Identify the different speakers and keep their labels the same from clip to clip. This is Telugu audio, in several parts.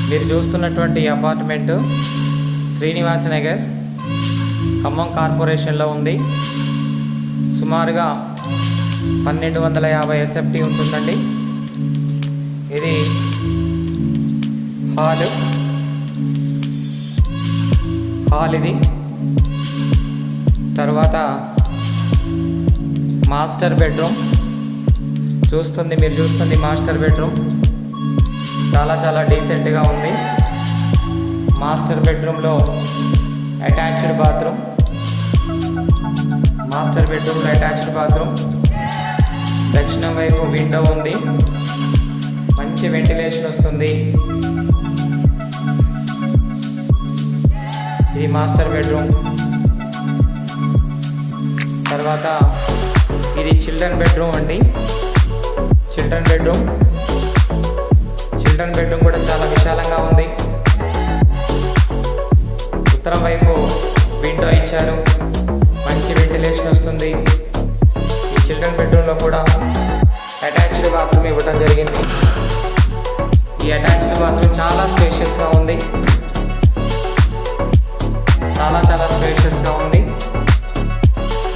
Speaker 1: మీరు చూస్తున్నటువంటి అపార్ట్మెంట్ శ్రీనివాస నగర్ ఖమ్మం కార్పొరేషన్లో ఉంది. సుమారుగా 1250 SFT ఉంటుందండి. ఇది హాల్ ఇది. తర్వాత మాస్టర్ బెడ్రూమ్ మీరు చూస్తుంది మాస్టర్ బెడ్రూమ్. చాలా డీసెంట్గా ఉంది. మాస్టర్ బెడ్రూమ్లో అటాచ్డ్ బాత్రూమ్. దక్షిణం వైపు విండో ఉంది. మంచి వెంటిలేషన్ వస్తుంది. ఇది మాస్టర్ బెడ్రూమ్. తర్వాత ఇది చిల్డ్రన్ బెడ్రూమ్ అండి. చిల్డ్రన్ బెడ్రూమ్ కూడా చాలా విశాలంగా ఉంది. ఉత్తరం వైపు విండో ఇచ్చారు. మంచి వెంటిలేషన్ వస్తుంది. ఈ చిల్డ్రన్ బెడ్రూమ్లో కూడా అటాచ్డ్ బాత్రూమ్ ఇవ్వడం జరిగింది. ఈ అటాచ్డ్ బాత్రూమ్ చాలా స్పేషియస్గా ఉంది. చాలా స్పేషియస్గా ఉంది.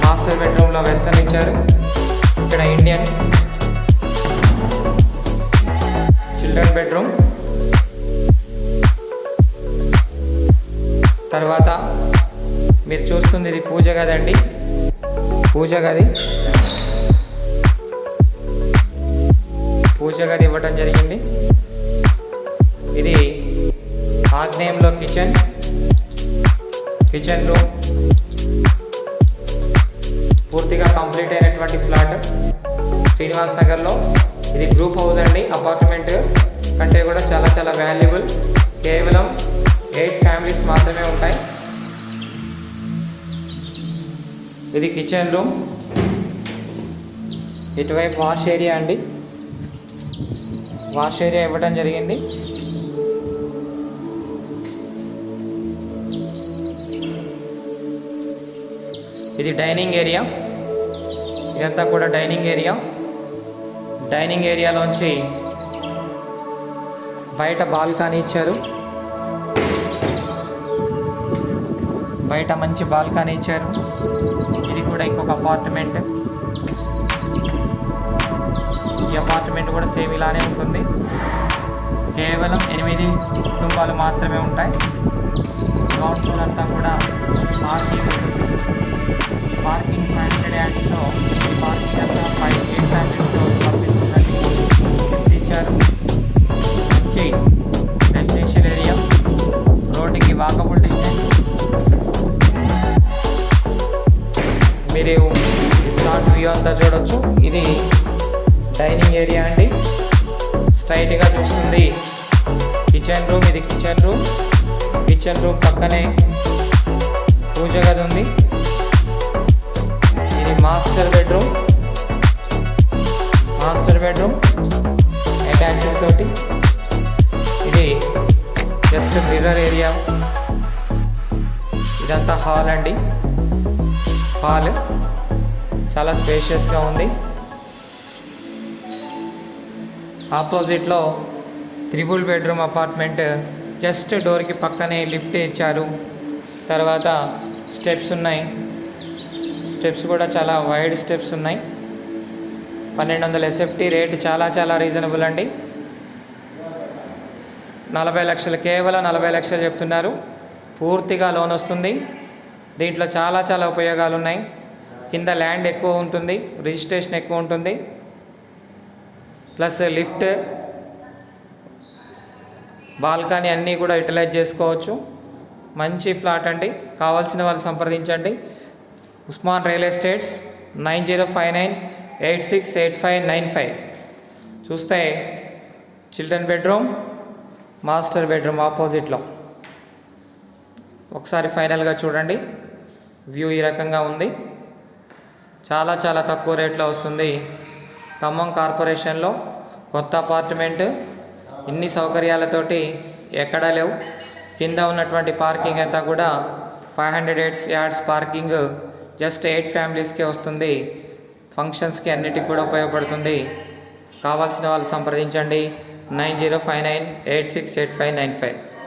Speaker 1: మాస్టర్ బెడ్రూమ్లో వెస్టర్న్ ఇచ్చారు. ఇక్కడ ఇండియన్. Children bedroom. తర్వాత మీరు చూస్తుంది ఇది పూజ గది అండి. పూజ గది ఇవ్వడం జరిగింది. ఇది ఆగ్నేయంలో కిచెన్ రూమ్. పూర్తిగా కంప్లీట్ అయినటువంటి ఫ్లాట్ శ్రీనివాస్ నగర్లో. ఇది గ్రూప్ హౌస్ అండి. అపార్ట్మెంట్ కంటే కూడా చాలా వాల్యుబుల్. కేవలం 8 ఫ్యామిలీస్ మాత్రమే ఉంటాయి. ఇది కిచెన్ రూమ్. ఇటువైపు వాష్ ఏరియా అండి. వాష్ ఏరియా ఇవ్వడం జరిగింది. ఇది డైనింగ్ ఏరియా. ఇదంతా కూడా డైనింగ్ ఏరియాలోంచి బయట బాల్కనీ ఇచ్చారు. మంచి బాల్కనీ ఇచ్చారు. ఇది కూడా ఇంకొక అపార్ట్మెంట్. ఈ అపార్ట్మెంట్ కూడా సేమ్ ఇలానే ఉంటుంది. కేవలం 8 కుటుంబాలు మాత్రమే ఉంటాయి. గ్రౌండ్ ఫ్లోర్ అంతా కూడా పార్కింగ్ 500 యార్డ్స్లో పార్కింగ్ అంతా 8 ఫ్యామిలీస్లో పంపిస్తుందని ఇచ్చారు. మంచి రెసిడెన్షియల్ ఏరియా. రోడ్డుకి వాకబుల్ డిస్టెన్స్. మీరు ఫ్లాట్ వ్యూ అంతా చూడొచ్చు. ఇది డైనింగ్ ఏరియా అండి. స్ట్రైట్గా చూస్తుంది కిచెన్ రూమ్. ఇది కిచెన్ రూమ్ పక్కనే పూజ గది ఉంది. ఇది మాస్టర్ బెడ్రూమ్ అటాచ్డ్ తోటి. ఇది జస్ట్ మిర్రర్ ఏరియా. ఇదంతా హాల్ అండి. చాలా స్పేషియస్గా ఉంది. ఆపోజిట్లో 3 బెడ్రూమ్ అపార్ట్మెంట్. జస్ట్ డోర్కి పక్కనే లిఫ్ట్ ఇచ్చారు. తర్వాత స్టెప్స్ ఉన్నాయి. స్టెప్స్ కూడా చాలా వైడ్ స్టెప్స్ ఉన్నాయి. 1200 SFT రేట్ చాలా రీజనబుల్ అండి. 40 లక్షలు, కేవలం 40 లక్షలు చెప్తున్నారు. పూర్తిగా లోన్ వస్తుంది. దీంట్లో చాలా ఉపయోగాలు ఉన్నాయి. కింద ల్యాండ్ ఎక్కువ ఉంటుంది, రిజిస్ట్రేషన్ ఎక్కువ ఉంటుంది, ప్లస్ లిఫ్ట్, బాల్కనీ అన్నీ కూడా యూటిలైజ్ చేసుకోవచ్చు. మంచి ఫ్లాట్ అండి. కావాల్సిన వాళ్ళు సంప్రదించండి. Usman real estates 9059868595. చూస్తే చిల్డ్రన్ బెడ్రూమ్, మాస్టర్ బెడ్రూమ్ ఆపోజిట్లో. ఒకసారి ఫైనల్గా చూడండి. వ్యూ ఈ రకంగా ఉంది. చాలా తక్కువ రేట్లో వస్తుంది. ఖమ్మం కార్పొరేషన్లో కొత్త అపార్ట్మెంట్. ఇన్ని సౌకర్యాలతోటి ఎక్కడా లేవు. కింద ఉన్నటువంటి పార్కింగ్ అంతా కూడా 500 యార్డ్స్ పార్కింగ్. జస్ట్ 8 ఫ్యామిలీస్కే వస్తుంది. ఫంక్షన్స్కి అన్నిటికి కూడా ఉపయోగపడుతుంది. కావాల్సిన వాళ్ళు సంప్రదించండి. 9059868595.